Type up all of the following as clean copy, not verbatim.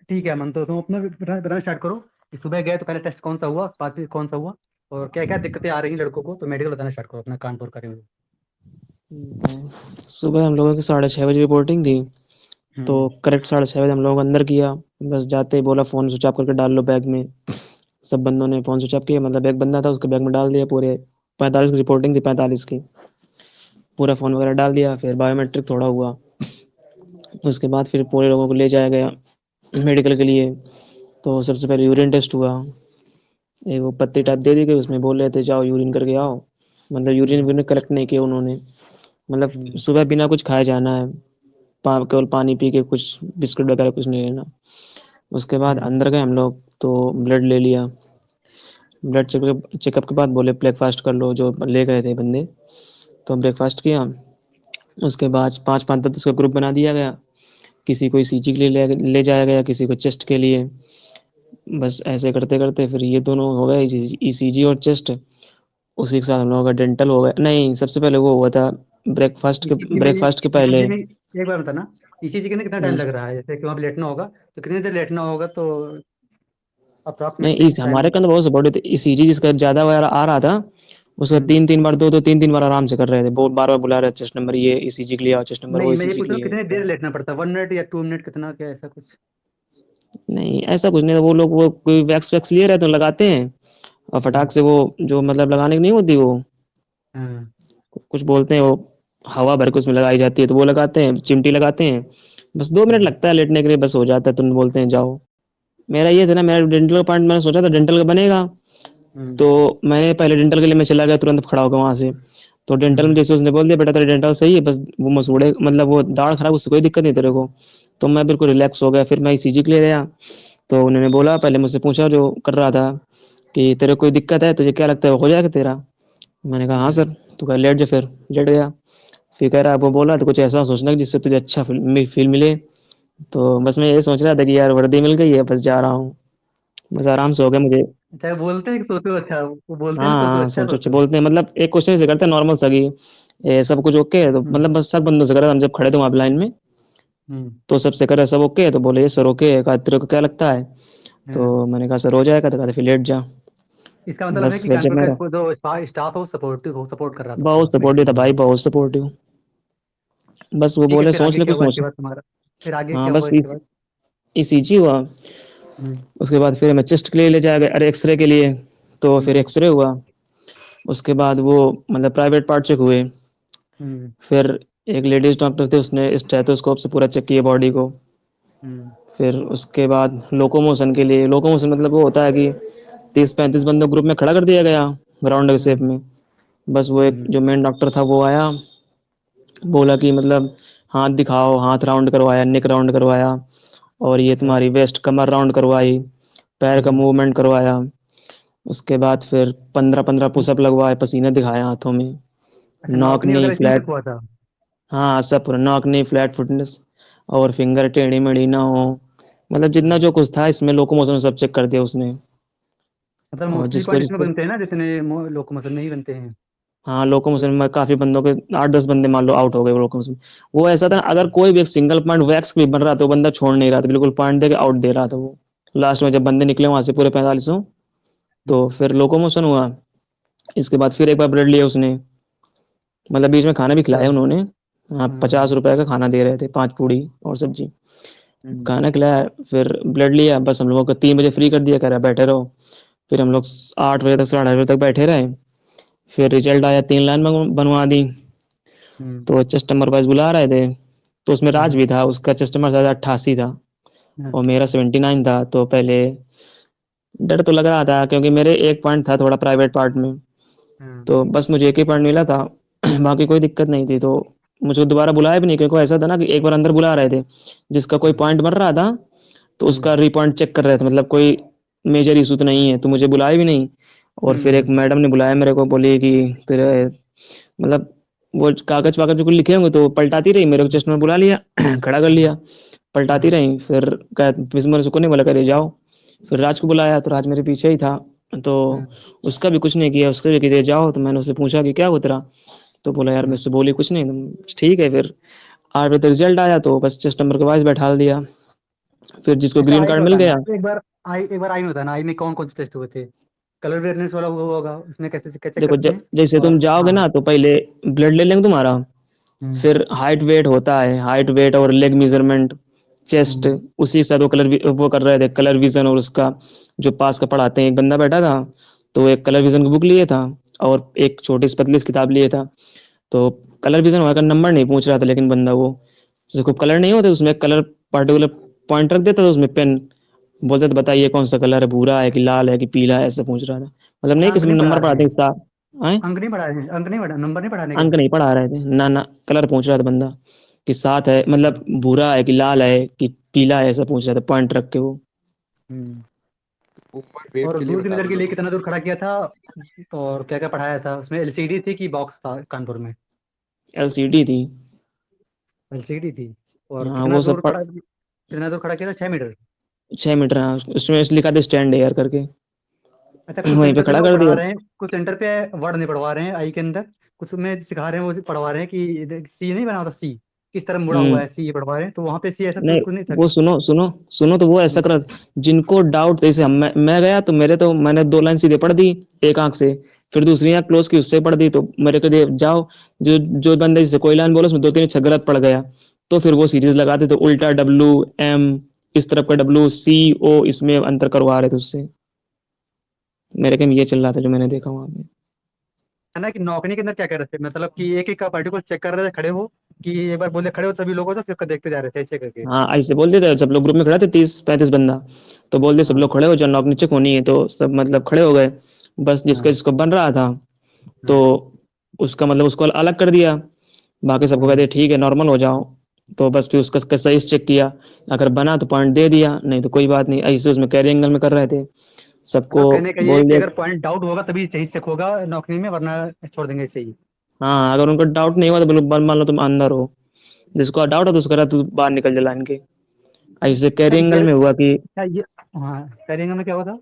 ठीक है मन, तो तुम अपना बताना स्टार्ट करो कि सुबह गए तो पहले टेस्ट कौन सा हुआ, बाद में कौन सा हुआ, और क्या क्या दिक्कतें आ रही हैं लड़कों को, तो मेडिकल बताना स्टार्ट करो अपना कानपुर का रिव्यू। सुबह हम लोगों की 6:30 बजे रिपोर्टिंग थी। तो हम्म। करेक्ट 6:30 बजे हम लोगों को अंदर किया। बस जाते ही बोला फ़ोन स्विच ऑफ करके डाल लो बैग में। सब बंदों ने फ़ोन स्विच ऑफ किया, मतलब एक बंदा था उसके बैग में डाल दिया पूरे। 45 की रिपोर्टिंग थी, 45 की। पूरा फ़ोन वगैरह डाल दिया, फिर बायोमेट्रिक थोड़ा हुआ। उसके बाद फिर पूरे लोगों को ले जाया गया मेडिकल के लिए। तो सबसे पहले यूरिन टेस्ट हुआ। एक वो पत्ती टाइप दे दी गई, उसमें बोल रहे थे जाओ यूरिन करके आओ। मतलब यूरिन हम्म। वूरिन कलेक्ट नहीं किया उन्होंने। मतलब हम्म। सुबह बिना कुछ खाए जाना है। केवल पानी पी के, कुछ बिस्कुट वगैरह कुछ नहीं लेना। उसके बाद हम्म। अंदर गए हम लोग तो ब्लड ले लिया। ब्लड चेकअप के बाद बोले ब्रेकफास्ट कर लो, जो ले गए थे बंदे। तो ब्रेकफास्ट किया। उसके बाद पाँच पाँच दस का ग्रुप बना दिया गया। किसी को ईसीजी के लिए ले जाया गया, किसी को चेस्ट के लिए। बस ऐसे करते करते फिर ये दोनों हो गए, ईसीजी और चेस्ट। उसी के साथ हम लोगों का डेंटल हो गया। नहीं, सबसे पहले वो हुआ था ईसीजी में ब्रेकफास्ट के पहले। ईसीजी में एक बार बताना, ईसीजी के लिए कितना टाइम लग रहा है, जैसे कि वहाँ पे लेटना होगा तो कितनी देर लेटना होगा, तो नहीं, अप्रॉक्सीमेटली इस टाइम। हमारे के अंदर बहुत सपोर्टिव थे। ईसीजी जिसका ज़्यादा वायर आ रहा था, उसका हम्म। 3-3 बार, 2-2 3-3 बार आराम से कर रहे थे। बहुत बार-बार बुला रहे थे, चेस्ट नंबर ये ईसीजी के लिए आओ, चेस्ट नंबर वो नहीं, मैं ये ईसीजी पूछ के रहा हूँ लिए। कितनी देर लेटना पड़ता है, 1 मिनट या 2 मिनट, कितना क्या ऐसा कुछ। नहीं, ऐसा कुछ नहीं था। वो लोग वो कोई वैक्स वैक्स लिए रहते हैं, लगाते हैं और हम्म। फटाक से वो, जो मतलब लगाने की नहीं होती वो, हाँ। कुछ बोलते हैं वो, हवा भर के उसमें लगाई जाती है, तो वो लगाते हैं, चिमटी लगाते हैं। बस 2 मिनट हम्म। लगता है लेटने के लिए, बस हो जाता है। तुरंत बोलते हैं जाओ। मेरा ये था ना, मेरा डेंटल का पॉइंट मैंने सोचा था डेंटल का बनेगा। हम्म। तो मैंने पहले डेंटल के लिए मैं चला गया तुरंत खड़ा होकर वहाँ से। तो डेंटल में हम्म। जैसे उसने बोल दिया बेटा तेरा डेंटल सही है, बस वो मसूड़े मतलब वो दाढ़ खराब, उससे कोई दिक्कत नहीं तेरे को। तो मैं बिल्कुल रिलैक्स हो गया। फिर मैं ईसीजी के लिए गया। तो उन्होंने बोला, पहले मुझसे पूछा जो कर रहा था कि तेरे को कोई दिक्कत है, तुझे क्या लगता है वो हो जाएगा तेरा। मैंने कहा हाँ हम्म। सर। तो कहा लेट जा, फिर लेट गया। फिर कह रहा वो बोला तो कुछ ऐसा सोचना कि जिससे तुझे अच्छा फील मिले। तो बस मैं ये सोच रहा था कि यार वर्दी मिल गई है, बस जा रहा हूँ। बस आराम से हो गया मुझे। अच्छा, बोलते हैं कि सोचो अच्छा, वो बोलते हैं हाँ ना सोचो हाँ, अच्छा सोचो अच्छे सोचो। बोलते हैं, मतलब एक क्वेश्चन से करते हैं नॉर्मल सा कि ये सब कुछ ओके है, तो हम्म। मतलब बस सब बंदों से करा। हम जब खड़े थे वहाँ लाइन में, हम्म। तो सबसे करे सब ओके है, तो बोले ये सर ओके है। कहा तेरे को क्या लगता है। हाँ। तो मैंने कहा सर हो जाएगा। तो कहते फिर लेट जा। इसका मतलब है बस कि फिर जब कानपुर का मेरा, जो स्टाफ है वो सपोर्टिव, हो सपोर्ट कर रहा था बहुत पूरा सपोर्टिव मेडिकल था में। भाई, बहुत सपोर्टिव। बस वो ठीक है, बोले फिर सोच आगे ले क्या कुछ हुआ सोच। इसके बाद तुम्हारा, फिर आगे हाँ क्या बस हुआ इसके बाद। ईसीजी हुआ। हम्म। उसके बाद फिर मैं चेस्ट के लिए ले जाया गया, अरे एक्सरे के लिए। तो फिर हम्म। एक्सरे हुआ। उसके बाद वो मतलब प्राइवेट पार्ट चेक हुए। हम्म। फिर एक लेडीज डॉक्टर थे, उसने स्टेथोस्कोप से पूरा चेक किया बॉडी को। हम्म। फिर उसके बाद लोकोमोशन के लिए, लोकोमोशन मतलब वो होता है कि 30-35 बंदों ग्रुप में खड़ा कर दिया गया राउंड के शेप हम्म। में। बस वो एक हम्म। जो मेन डॉक्टर था वो आया, बोला कि मतलब हाथ दिखाओ, हाथ राउंड करवाया, नेक राउंड करवाया, और ये अच्छा। तुम्हारी वेस्ट कमर राउंड करवाई, पैर का हम्म। मूवमेंट करवाया। उसके बाद फिर 15-15 पुशअप लगवाए, पसीना दिखाया हाथों में। अच्छा, नॉक नौकनी नी वगैरह इसी में तक फ्लैट, हुआ था। हाँ सब पूरा नॉक नी फ्लैट फुटनेस, और फिंगर टेढ़ी मेढ़ी ना हो। मतलब जितना हम्म। जो कुछ था इसमें लोकोमोशन सब चेक कर दिया उसने। मतलब और मोस्टली जिसको पॉइंट इसमें जिसको बनते हैं ना, जितने लोकोमोशन में ही बनते हैं। हाँ, तो लोकोमोशन में काफी बंदों के 8-10 बंदे मान लो आउट हो गए लोकोमोशन। वो ऐसा था, अगर कोई भी एक सिंगल पॉइंट वैक्स भी बन रहा था, वो बंदा छोड़ नहीं रहा था, बिल्कुल पॉइंट दे के आउट दे रहा था वो। लास्ट में जब बंदे निकले वहां से पूरे 45, तो हम्म। फिर लोकोमोशन हुआ। इसके बाद फिर एक बार ब्लड लिया उसने। मतलब बीच में खाना भी अच्छा। खिलाया उन्होंने। हाँ, हम्म। 50 रुपए का खाना दे रहे थे, 5 पूड़ी और सब्जी। हम्म। खाना खिलाया, फिर ब्लड लिया। बस हम लोगों को 3 बजे फ्री कर दिया, कह रहा बैठे रहो। फिर हम लोग 8 बजे तक, 8:30 बजे तक बैठे रहे। फिर रिजल्ट आया, 3 लाइन बनवा दी। हम्म। तो कस्टमर वाइज बुला रहे थे। तो उसमें राज हम्म। भी था, उसका कस्टमर ज़्यादा 88 था और अच्छा। मेरा 79 था। तो पहले डर तो लग रहा था, क्योंकि मेरे एक पॉइंट था थोड़ा प्राइवेट पार्ट में। हम्म। तो बस मुझे एक ही पॉइंट मिला था। बाकी कोई दिक्कत नहीं थी। तो मुझे दोबारा बुलाया भी नहीं, क्योंकि ऐसा था ना कि एक बार अंदर बुला रहे थे, जिसका कोई हम्म। पॉइंट बन रहा था तो उसका हम्म। रीपॉइंट चेक कर रहे थे, मतलब कोई मेजर इशू तो नहीं है, तो मुझे बुलाया भी नहीं। और फिर एक हम्म। मैडम ने बुलाया मेरे को, बोली कि तेरे मतलब वो कागज वागज जो कुछ लिखे होंगे, तो वो पलटाती रही, मेरे को जस्ट में बुला लिया। खड़ा कर हम्म। लिया। पलटाती हम्म। रही, फिर मेरे से को नहीं बोला, करे जाओ। फिर राज को बुलाया, तो राज मेरे पीछे ही था। तो हम्म। उसका भी कुछ नहीं किया, उसका भी किया जाओ। तो मैंने उससे पूछा कि क्या हुआ तेरा। तो बोला यार हम्म। मुझसे बोली कुछ नहीं। ठीक है। फिर 8 बजे तक रिजल्ट आया, तो बस चेस्ट नंबर के वाइज बैठा दिया। फिर जिसको अच्छा ग्रीन आई में कार्ड मिल बताना, गया। एक बार आई में बताना, आई में कौन कौन से टेस्ट हुए थे? कलर अवेयरनेस वाला हुआ होगा, उसमें कैसे कैसे देखो करते हैं? जैसे तुम और जाओगे हाँ। ना तो पहले ब्लड ले लेंगे तुम्हारा। हम्म। फिर हाइट वेट होता है, हाइट वेट और लेग मेजरमेंट, चेस्ट। हम्म। उसी के साथ वो कर रहे थे कलर विजन, और उसका जो पास का पढ़ाते हैं, एक बंदा बैठा था, तो वो एक कलर विजन की बुक लिए था और एक छोटी सी पतली सी किताब लिए था। तो कलर विजन होकर नंबर नहीं पूछ रहा था, लेकिन बंदा वो जैसे खूब कलर नहीं होते उसमें कलर पर्टिकुलर पॉइंट रख देता था उसमें पेन, बोलते थे बताइए कौन सा कलर है, भूरा है कि लाल है कि पीला है, ऐसे पूछ रहा था। मतलब अच्छा नहीं अंक किसी में नहीं पढ़ा नंबर रहे पढ़ाते हैं? हैं साथ आए। अंक नहीं पढ़ा रहे हैं, अंक नहीं पढ़ा, नंबर नहीं पढ़ाने क्या? अंक नहीं पढ़ा रहे थे, ना ना, कलर पूछ रहा था बंदा कि साथ है मतलब भूरा है कि लाल है कि पीला है, ऐसा पूछ रहा था पॉइंट रख के वो। हम्म। ओवर वेट और के लिए दूर की बता नज़र रहे के हो ना लिए तुम? कितना दूर खड़ा किया था? और क्या क्या पढ़ाया था उसमें? एलसीडी थी कि बॉक्स था कानपुर में? एलसीडी थी। एलसीडी थी। और हाँ वो सब कितना दूर खड़ा किया था, 6 मीटर? 6 मीटर, हाँ उसमें लिखा था स्टैंड एयर करके। अच्छा कुछ वहीं पे सेंटर पे खड़ा वो कर पढ़ा दिया। रहे हैं, कुछ सेंटर पे वर्ड नहीं पढ़वा रहे हैं आई के अंदर, कुछ में सिखा रहे हैं, वो पढ़वा रहे हैं कि सी नहीं बना होता, सी किस तरह मुड़ा हुआ हम्म। है, सी ये पढ़वा रहे हैं, तो वहां पे सी ऐसा नहीं कुछ नहीं था वो क्या? सुनो सुनो सुनो, तो वो ऐसा हम्म। कर, जिनको डाउट, जैसे मैं गया तो मैंने 2 लाइन सीधे पढ़ दी एक आंख से, फिर दूसरी आंख क्लोज की उससे पढ़ दी, तो मेरे को दे जाओ, जो जो बंदे जैसे कोई लाइन बोलो उसमें 2 3 अक्षर गलत पड़ गया, तो फिर वो सीरीज लगाते थे उल्टा डब्लू एम, इस तरफ का डब्लू सी ओ, इसमें अंतर करवा रहे थे उससे। मेरे कम ये चल रहा था जो मैंने देखा वहां पे। है ना कि नौकरी के अंदर क्या कर रहे थे, मतलब कि एक एक का पार्टिकल चेक कर रहे थे खड़े हो, कि एक बार बोले खड़े हो सभी लोगों, तो फिर देखते जा रहे थे ऐसे करके? हाँ ऐसे बोल देते, सब लोग ग्रुप में खड़े थे 30 35 बंदा, तो बोल दे सब हाँ। लोग खड़े हो जाओ, नॉक नीचे होनी है, तो सब मतलब खड़े हो गए। बस जिसका हाँ। जिसको बन रहा था, तो हाँ। उसका मतलब उसको अलग कर दिया, बाकी सबको हाँ। कहते ठीक है नॉर्मल हो जाओ। तो बस फिर उसका सही चेक किया, अगर बना तो पॉइंट दे दिया, नहीं तो कोई बात नहीं, ऐसे उसमें कैरी एंगल में कर रहे थे सबको। मतलब कहने का ये है बोल कि दिया। अगर पॉइंट डाउट होगा तभी सही चेक होगा नौकरी में, वरना छोड़ देंगे ऐसे ही? हाँ अगर उनको डाउट नहीं हुआ तो बोलो मान लो तुम अंदर हो, जिसको डाउट है तो उसको करा तू बाहर निकल जा लाइन के। ऐसे अच्छा कैरी एंगल में हुआ कि अच्छा ये हाँ, करेंगे में क्या हुआ था?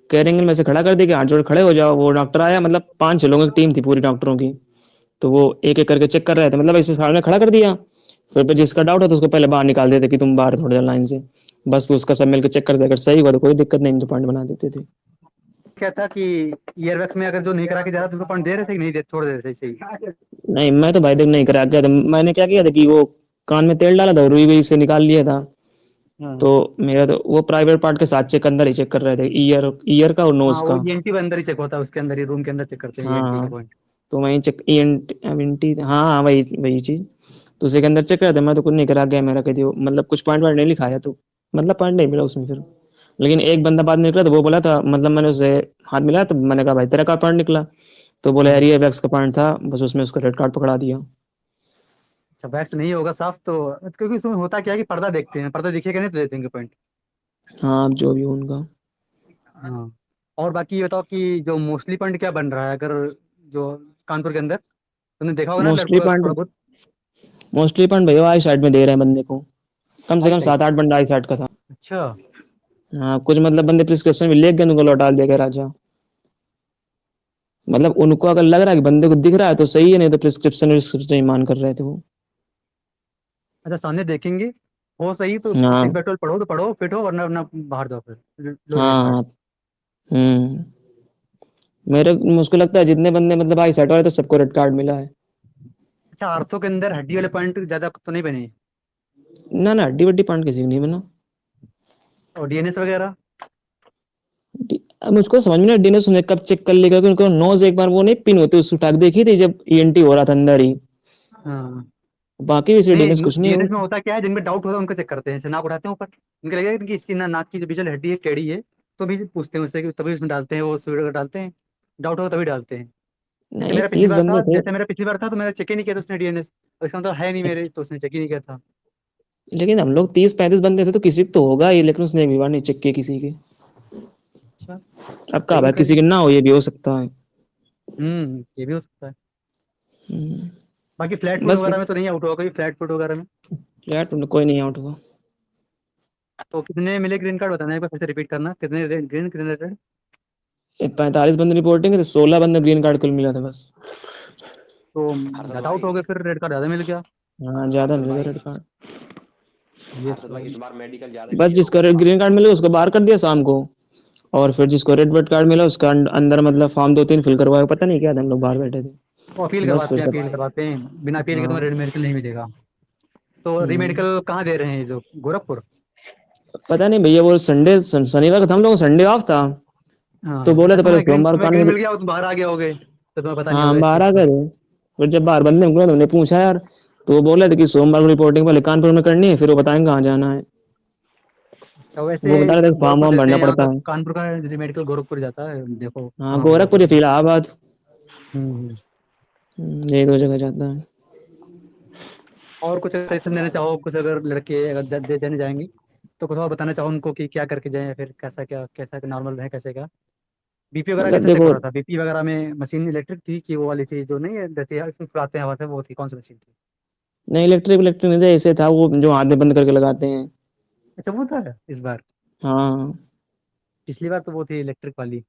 कैरी एंगल में से खड़ा कर दिया कि हाथ जोड़ खड़े हो जाओ, वो डॉक्टर आया, मतलब 5 6 लोगों की टीम थी पूरी डॉक्टरों की, तो वो एक एक करके चेक कर रहे थे, मतलब ऐसे सामने खड़ा कर दिया। फिर जिसका डाउट है तो उसको पहले बाहर निकाल देते कि तुम बाहर थोड़ा जा लाइन से, बस फिर उसका सब मिलकर चेक कर दे, अगर सही हुआ तो कोई दिक्कत नहीं, तो पॉइंट बना देते थे। क्या था कि ईयरवैक्स में अगर जो नहीं करा के जा रहा था उसको पॉइंट दे रहे थे कि नहीं दे, छोड़ दे रहे थे ऐसे ही? नहीं मैं तो भाई देख नहीं करा गया था, मैंने क्या किया था कि वो कान में तेल डाला था, रुई वही से निकाल लिया था। तो हाँ। मेरा तो वो प्राइवेट पार्ट के साथ चेक अंदर ही चेक कर रहे थे, ईयर ईयर का और हाँ नोज वो का। ईएनटी के अंदर ही चेक होता है, उसके अंदर ही रूम के अंदर चेक करते हैं ईएनटी का हाँ पॉइंट। तो वहीं चेक ईएनटी, हाँ हाँ वही वही चीज, तो उसी के अंदर चेक करते, मैं तो कुछ नहीं करा गया, मेरा कभी मतलब कुछ पॉइंट वॉइंट नहीं लिखाया, तो मतलब पॉइंट नहीं मिला उसमें फिर। लेकिन एक बंदा बाद में निकला तो वो बोला था, मतलब मैंने उसे हाथ मिलाया तो मैंने कहा भाई तेरा का पॉइंट निकला, तो बोला यार हाँ। ये वैक्स का पॉइंट था, बस उसमें उसको रेड कार्ड पकड़ा दिया। अच्छा वैक्स नहीं होगा साफ तो, क्योंकि इसमें होता क्या है कि पर्दा देखते हैं, पर्दा दिखेगा नहीं तो दे देंगे पॉइंट। हाँ अब जो भी हो उनका। हाँ। और बाकी ये बताओ कि जो मोस्टली पॉइंट क्या बन रहा है, अगर जो कानपुर के अंदर तुमने देखा होगा ना मोस्टली लड़कों का पॉइंट थोड़ा बहुत? मोस्टली पॉइंट भैया आई साइड में दे रहे हैं बंदे को, कम से आई कम साइड? 7 8 बंदा आई साइड का था। अच्छा। हाँ कुछ मतलब बंदे प्रिस्क्रिप्शन भी लिख गए, उनको लौटा दिया गया राजा, मतलब उनको अगर लग रहा है कि बंदे को दिख रहा है तो सही है, नहीं तो प्रिस्क्रिप्शन ही मान कर रहे थे वो। अच्छा सामने देखेंगे, हो सही तो हाँ 6 बाय 12 पढ़ो तो पढ़ो फिट हो, वरना वरना बाहर जाओ फिर लो रेड हाँ कार्ड। हाँ। हम्म। मेरे मुझको लगता है जितने बंदे मतलब आई सेट वाले तो सबको रेड कार्ड मिला है। अच्छा आर्थो के अंदर हड्डी वाले पॉइंट ज्यादा तो नहीं बने? ना ना हड्डी वड्डी पॉइंट किसी को नहीं बना। और डीएनएस वगैरह? अब मुझको समझ में नहीं डीएनएस ने कब चेक कर लिया, क्योंकि उनको नोज एक बार वो नहीं पिन होती उसको उठा के देखी थी जब ईएनटी हो रहा था अंदर ही, हाँ। बाकी वैसे नहीं डीएनएस कुछ नहीं डीएनएस हुआ। में होता क्या है, जिनमें डाउट होता है उनको चेक करते हैं, जैसे नाक उठाते हैं ऊपर, उनके लगेगा कि इसकी ना नाक की जो बीच वाली हड्डी है टेढ़ी है, तो भी पूछते हैं उससे कि तभी उसमें डालते हैं, वो सुई वगैरह डालते हैं, डाउट होगा तभी डालते हैं। जैसे नहीं मेरा पिछली 30 बार बंदे था थे। जैसे मेरा पिछली बार था तो मैंने चेक ही नहीं किया था उसने डीएनएस, और इसका मतलब है नहीं मेरे, तो उसने चेक ही नहीं किया था। लेकिन हम लोग 30 35 बंदे थे तो किसी को तो होगा ही, लेकिन उसने एक भी बार नहीं चेक किया किसी के। अच्छा। अब कहा चेक भी भाई किसी करेंगे। के ना हो, ये भी हो सकता है। ये भी हो सकता है। हम्म। बाकी फ्लैट फुट बस वगैरह में बस तो नहीं आउट होगा कोई, फ्लैट फुट वगैरह में? यार कोई नहीं आउट हुआ। तो कितने मिले ग्रीन कार्ड बताना, एक बार फिर से रिपीट करना, कितने ग्रीन कितने रेड? 45 बंदे रिपोर्टिंग है तो 16 बंदे ग्रीन कार्ड कुल मिला था बस। तो हरदल ज्यादा आउट हो भाई, गए, फिर रेड कार्ड ज्यादा मिल गया। हाँ ज्यादा हरदल मिल गया भाई, रेड कार्ड। ये अरशद तो भाई इस बार मेडिकल ज्यादा बस क्लियर हो जिसको गया। ग्रीन कार्ड मिला उसको बाहर कर दिया शाम को। और फिर जिसको रेड कार्ड मिला उसका अंदर मतलब फॉर्म 2-3 फिल करवाया, पता नहीं क्या था, हम लोग बाहर बैठे वो अपील थे बस फिर करवाते हैं, सब। अपील करवाते हैं, बिना अपील के हाँ। तुम्हें मेडिकल नहीं मिलेगा। तो हम्म। रीमेडिकल कहाँ दे रहे हैं ये जो गोरखपुर? पता नहीं भैया, वो शनिवार का था, हम लोग संडे ऑफ था, तो हाँ, बोले अच्छा थे पहले तुम्हें ग्रीन, सोमवार को तुम्हें आने ग्रीन के मिल लिए। गया और तुम बाहर आ गए होगे तो तुम्हें पता नहीं हाँ, होगा हम इस बाहर चीज़ आ का। गए थे। फिर जब बाहर बंदे हमको तो हमने पूछा यार, तो वो बोले थे कि सोमवार को रिपोर्टिंग पहले कानपुर में करनी है, फिर वो बताएंगे कहाँ जाना है। अच्छा, वैसे वो बता रहे थे फॉर्म गोरखपुर वार्म देते भरना हैं यहाँ पड़ता का, है। कानपुर का रीमेडिकल गोरखपुर जाता है, देखो हाँ, कहाँ पे जाता गोरखपुर या है। फिर इलाहाबाद। हम्म। यही दो जगह जाता है। और कुछ सजेशन देना चाहो, कुछ अगर लड़के अगर देने जाएंगे तो कुछ और बताना चाहो उनको कि क्या करके जाएं, या फिर कैसा, क्या कैसा नॉर्मल है कैसे का। बीपी वगैरह मतलब कैसे चेक हो देखो, रहा था? बीपी वगैरह में मशीन इलेक्ट्रिक थी कि वो वाली थी जो नहीं है रहती है उसमें फुलाते हैं हवा से, वो थी कौन सी मशीन थी? नहीं इलेक्ट्रिक इलेक्ट्रिक नहीं था, ऐसे था वो जो हाथ में बंद करके लगाते हैं। अच्छा वो था इस बार। हाँ। पिछली बार तो वो थी इलेक्ट्रिक वाली।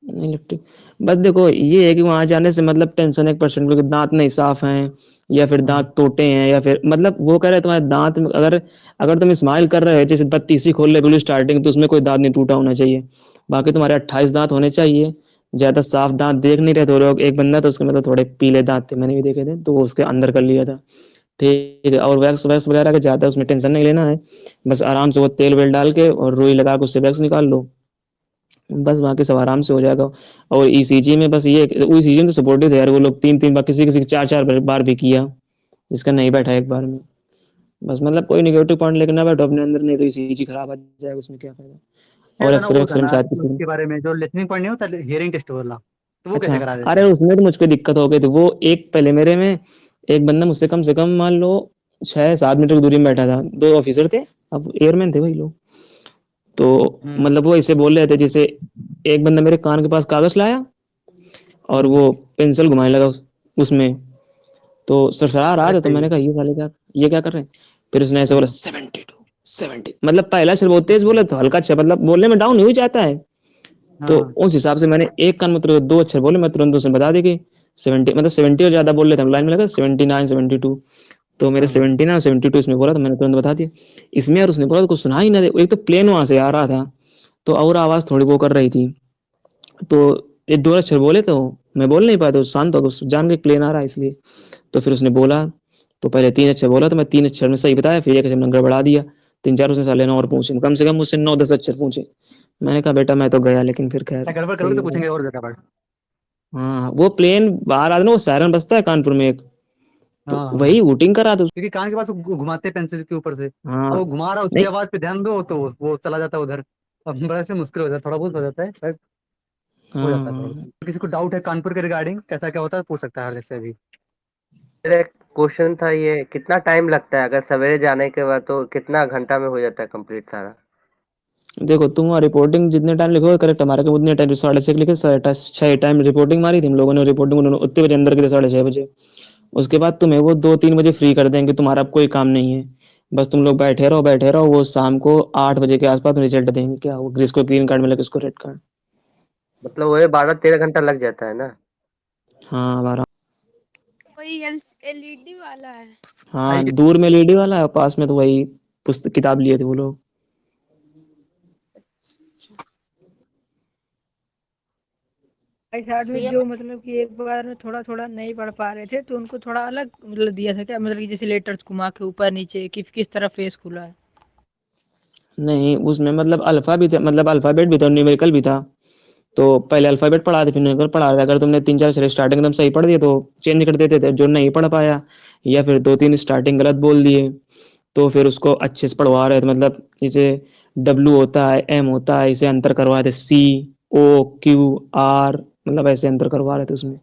इलेक्ट्रिक। बस देखो ये है कि वहां जाने से मतलब टेंशन 1% क्योंकि दांत नहीं साफ हैं, या फिर हाँ। दांत टूटे हैं, या फिर मतलब वो कह रहे हैं तुम्हारे दांत में अगर अगर तुम स्माइल कर रहे हो जैसे 32 खोल रहे बिल्कुल स्टार्टिंग, तो उसमें कोई दांत नहीं टूटा होना चाहिए। बाकी तुम्हारे 28 दांत होने चाहिए। ज्यादा साफ दांत देख नहीं रहे थे लोग, एक बंदा तो उसके मतलब थोड़े पीले दांत थे, मैंने भी देखे थे, तो वो उसके अंदर कर लिया था। ठीक है, और वैक्स वैक्स वगैरह का ज्यादा उसमें टेंशन नहीं लेना है। बस आराम से वो तेल वेल डाल के और रुई लगा के उससे वैक्स निकाल लो, बस बाकी सब आराम से हो जाएगा। और ईसीजी में बस ये ईसीजी में तो सपोर्टिव थे यार, वो लोग 3-3 बार, किसी किसी 4-4 बार भी किया, जिसका नहीं बैठा एक बार में। बस मतलब कोई निगेटिव पॉइंट लेकर ना बैठो अपने अंदर, नहीं तो ईसीजी खराब आ जाएगा, उसमें क्या फायदा। कह और था ना एक्सरे वो था एक्सरे में ना शायद कि किसी ने। उसके बारे में जो लिसनिंग पॉइंट नहीं होता, हियरिंग टेस्ट वाला, तो वो अच्छा। कैसे करा देते अरे हैं? उसमें तो मुझको दिक्कत हो गई थी, वो एक पहले मेरे में एक बंदा मुझसे कम से कम मान लो 6-7 मीटर की दूरी में बैठा था, 2 ऑफिसर थे, अब एयरमैन थे वही लोग। तो हम्म। मतलब वो ऐसे बोल रहे थे जैसे एक बंदा मेरे कान के पास कागज लाया और हम्म। वो पेंसिल घुमाने लगा उसमें, तो सरसरा रहा अरे था, तो सही मैंने है। कहा ये क्या कर रहे हैं। फिर उसने ऐसे बोला हम्म। 72 70, मतलब पहला अक्षर बहुत तेज बोला तो हल्का अच्छा, मतलब बोलने में डाउन हो जाता है। तो हाँ। उस हिसाब से मैंने एक कान में तुरंत 2 अक्षर बोले, मैं तुरंत उसने बता दी कि 70, मतलब 70 और ज्यादा बोल रहे थे हम, लाइन में लगा 79 72, तो मेरे हाँ। 79 और 72 इसमें बोला, तो मैंने तुरंत बता दिया। इसमें और उसने बोला तो कुछ सुना ही ना दे, एक तो प्लेन वहां से आ रहा था, तो और आवाज थोड़ी वो कर रही थी, तो ये 2 अक्षर बोले तो मैं बोल नहीं पाया, तो शांत हो गया, जान के प्लेन आ रहा है इसलिए। तो फिर उसने बोला, तो पहले 3 अक्षर बोला, तो मैं 3 अक्षर में सही बताया, फिर एक अक्षर मैंने गड़बड़ा दिया। 3-4 उसने साले ने और पूछे, कम से कम मुझसे 9-10 अक्षर पूछे। मैंने कहा बेटा मैं तो गया, लेकिन फिर अच्छा, खैर गड़बड़ करोगे सही तो हुआ। पूछेंगे और गड़बड़। हाँ, वो प्लेन बाहर आता ना, वो सायरन बजता है कानपुर में एक, तो हाँ वही हाँ। हूटिंग करा तो। क्योंकि कान के पास वो घुमाते पेंसिल के ऊपर से, अब हाँ। वो घुमा रहा है उसकी नहीं। आवाज पे ध्यान दो तो वो चला जाता है उधर। अब बड़ा से मुश्किल हो जाता है, थोड़ा बहुत हो जाता है but हो हाँ जाता है थोड़ा हाँ। बहुत। किसी को डाउट है कानपुर के रिगार्डिंग कैसा क्या होता है पूछ सकता है हर से भी। मेरा एक क्वेश्चन था, ये कितना टाइम लगता है अगर सवेरे जाने के बाद, तो कितना घंटा में हो जाता है कंप्लीट सारा? देखो तुम रिपोर्टिंग जितने टाइम लिखोगे करेक्ट, हमारे को उतने टाइम 6:30 लिखे, 6 टाइम रिपोर्टिंग मारी थी हम लोगों ने, रिपोर्टिंग उन्होंने उतने बजे अंदर के थे, 6:30 बजे। उसके बाद तुम्हें वो 2-3 बजे फ्री कर देंगे, तुम्हारा अब कोई काम नहीं है, बस तुम लोग बैठे रहो, वो शाम को 8 बजे के आसपास रिजल्ट देंगे, क्या वो किसको ग्रीन कार्ड मिला किसको रेड कार्ड। मतलब वही 12-13 घंटा लग जाता है ना? हाँ हमारा। वही एलईडी वाला है। हाँ, आई के दूर में लेडी वाला है, पास में तो वही पुस्तक किताब लिए थे वो लोग। भाई साहब में भैया जो मतलब कि एक बार में थोड़ा थोड़ा नहीं पढ़ पा रहे थे, तो उनको थोड़ा अलग मतलब दिया था क्या, मतलब कि जैसे लेटर्स घुमा के ऊपर नीचे किस किस तरह फेस खुला है? नहीं उसमें मतलब अल्फा भी था, मतलब अल्फाबेट भी था, न्यूमेरिकल भी था। तो पहले अल्फाबेट पढ़ा थे, फिर न्यूमेरिकल पढ़ा थे, अगर तुमने 3-4 स्टार्टिंग एकदम सही पढ़ दिए तो चेंज कर देते थे, जो नहीं पढ़ पाया या फिर 2-3 स्टार्टिंग गलत बोल दिए तो फिर उसको अच्छे से पढ़वा रहे थे, मतलब जैसे डब्ल्यू होता है, एम होता है, इसे अंतर करवा रहे थे, COQR, मतलब ऐसे अंतर करवा रहे थे उसमें।